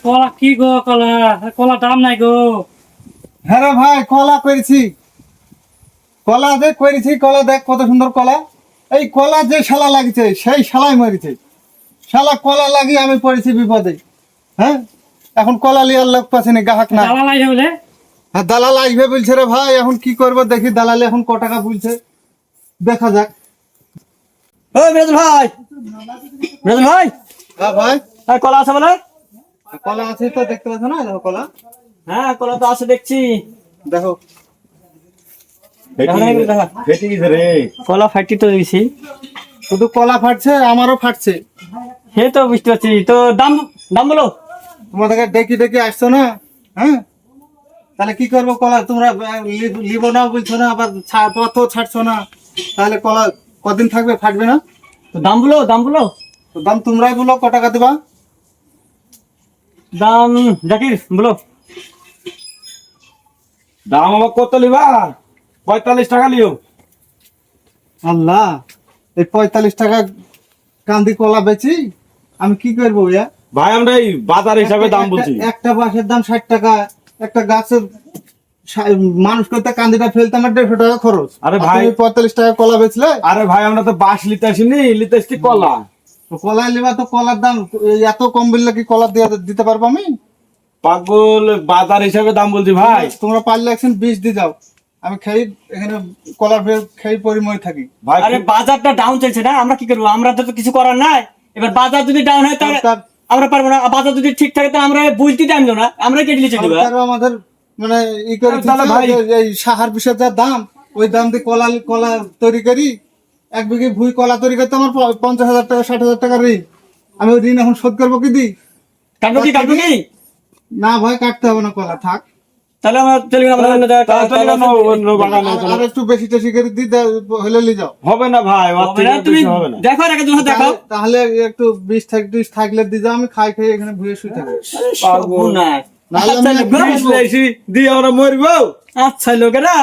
কলা কি গো? কলা কলা দাম নাই গো। হ্যাঁ রে ভাই, কলা করেছি। কলা দেখ করেছি, কলা দেখ কত সুন্দর কলা। এই কলা যে শালা লাগিছে সেই শালাই মরেছে। শালা কলা লাগিয়ে আমি পড়েছি বিপদে। হ্যাঁ, এখন কলা লিয়ার লোক পাচ্ছি গ্রাহক না। দালাল আইছে বলে? হ্যাঁ, দালাল আসবে বলছে রে ভাই। এখন কি করবো দেখি, দালালে এখন ক টাকা বলছে দেখা যাক। ও মিরাজুল ভাই, মিরাজুল ভাই, হ্যাঁ ভাই, কলা আছে বলে? কলা আছে তো, দেখতে পাচ্ছ না? দেখো কলা, হ্যাঁ কলা তো আছে দেখছি। দেখো। কলা ফাটি তো দিয়েছি। শুধু কলা ফাটছে, আমারও ফাটছে। হে তো বুঝতে পারছি। তো দাম দাম বলো। তোমাদেরকে ডেকে ডেকে আসছো না? হ্যাঁ, তাহলে কি করবো? কলা তোমরা লিবো না বলছো না, আবার পথও ছাড়ছো না, তাহলে কলা কদিন থাকবে? ফাটবে না তো দাম বলো, দাম বলো। তো দাম তোমরাই বলো, ক টাকা দেবা? দাম জাকির বলো। দাম আমার কত লিবা? 45 টাকা লিও। আল্লাহ, এই 45 টাকা কান্দি কলা বেচি আমি কি করবো? ইয়া ভাই আমরা এই বাজার হিসাবে দাম বলছি। একটা বাঁশের দাম 60 টাকা, একটা গাছের মানুষ করতে কান্দিটা ফেলতে আমার 150 টাকা খরচ। আরে ভাই, 45 টাকা কলা বেচলে? আরে ভাই আমরা তো বাঁশ লিতে আসিনি, লিতে আসছি কলা। তো কলা লিবা তো কলার দাম এত কম বললে কি কলা দিতে পারবো আমি? পাগল, বাজার হিসাবে দাম বলছি ভাই। তোমরা পারলে একদিন 20 দিয়ে যাও, আমি খেয়ে এখানে কলার খেয়ে পরিময় থাকি। ভাই আরে বাজারটা ডাউন চলছে না, আমরা কি করবো? আমরা তো কিছু করার নাই। এবার বাজার যদি ডাউন হয় তাহলে আমরা পারবো না। বাজার যদি ঠিক থাকে তাহলে আমরা বুঝতে টাইম না, আমরা কেটে নিচে দিবা। আমাদের মানে ই করে তাহলে ভাই, এই সাহার বিষয়ের যা দাম, ওই দাম দিয়ে কলা তৈরি করি। 1 বিঘে ভুই কলা তৈরি করতে আমার 50,000 টাকা 60,000 টাকা ঋণ। আমি ওই ঋণ এখন শোধ করবো কি দি? কাটবো কি, কাটবো কি? না ভাই, কাটতে হবে না, কলা থাক। তাহলে আমরা চলি না, অন্য জায়গায় তাহলে অন্য বাগানে আর একটু বেশি টেশি করে দি, হলে নিয়ে যাও। হবে না ভাই, ওর হবে থেকে না, তুমি বেশি হবে না। দেখো রেখে তুমি দেখো। তাহলে একটু 20 থাকলে দিয়ে যাও, আমি খাই খেয়ে এখানে ভুয়ে শুয়ে থাকি। পাগল। নাহলে আমি বিষ লাইছি, দিয়ে আমরা মরবো। আচ্ছা লোকেরা,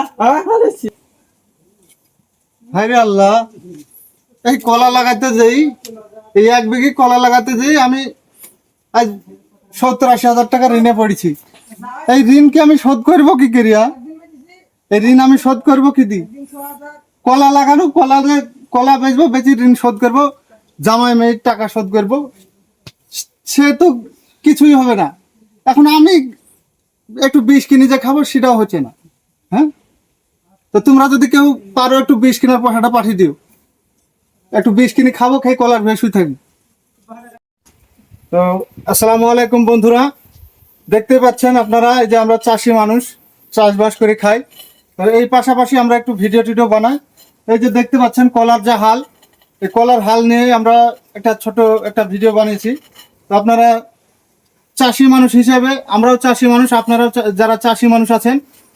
ভাই রে আল্লাহ, এই কলা লাগাতে যাই, এই 1 বিঘে কলা লাগাতে যাই আমি আজ 70-80 হাজার টাকা ঋণে পড়েছি। এই ঋণকে আমি শোধ করবো কি করিয়া? এই ঋণ আমি শোধ করবো কি দি? কলা লাগানো, কলা বেচবো, বেচি ঋণ শোধ করবো, জামাই মেয়ের টাকা শোধ করবো, সে তো কিছুই হবে না। এখন আমি একটু বিষ কিনে যে খাবো সেটাও হচ্ছে না। হ্যাঁ, তো তোমরা যদি কেউ পারো একটু বিষ কেনার পয়সাটা পাঠিয়ে দিও, একটু বিষ কিনে খাবো, খেয়ে কলার ভেসে থাকবো। তো আসসালামু আলাইকুম বন্ধুরা, দেখতে পাচ্ছেন আপনারা, এই যে আমরা চাষি মানুষ, চাষবাস করে খাই। তো এই পাশাপাশি আমরা একটু ভিডিও টিডিও বানাই। এই যে দেখতে পাচ্ছেন কলার যা হাল, এই কলার হাল নিয়ে আমরা ছোট একটা ভিডিও বানিয়েছি। তো আপনারা চাষি মানুষ হিসেবে, আমরাও চাষি মানুষ, আপনারাও যারা চাষি মানুষ আছেন,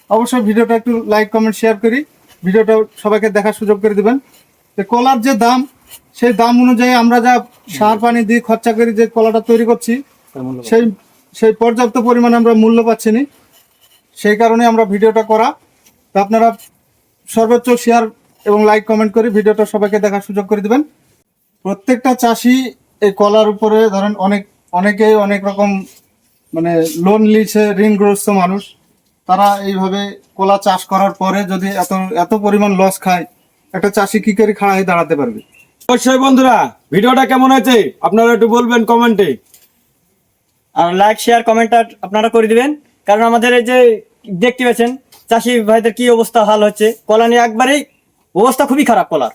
অবশ্যই ভিডিওটা একটু লাইক কমেন্ট শেয়ার করি, ভিডিওটা সবাইকে দেখার সুযোগ করে দিবেন। তো কলার যে দাম, সেই দাম অনুযায়ী আমরা যা সার পানি দিয়ে খরচা করি যে কলাটা তৈরি করছি, সেই পর্যাপ্ত পরিমাণে আমরা মূল্য পাচ্ছি না। সেই কারণে আমরা ভিডিওটা করা। তো আপনারা সর্বোচ্চ শেয়ার এবং লাইক কমেন্ট করে ভিডিওটা সবাইকে দেখার সুযোগ করে দিবেন। প্রত্যেকটা চাষি এই কলার উপরে ধরেন অনেকেই অনেক রকম মানে লোন নিয়েছে, ঋণগ্রস্ত মানুষ, তারা এইভাবে কলা চাষ করার পরে যদি এত পরিমাণ লস খায়, একটা চাষি কি করে খাড়া হয়ে দাঁড়াতে পারবে? অবশ্যই বন্ধুরা, ভিডিওটা কেমন হয়েছে আপনারা একটু বলবেন কমেন্টে। আর লাইক শেয়ার কমেন্টটা আপনারা করে দিবেন, কারণ আমাদের এই যে দেখতে পাচ্ছেন চাষি ভাইদের কি অবস্থা হাল হচ্ছে, কলা নিয়ে একবারেই অবস্থা খুবই খারাপ কলার।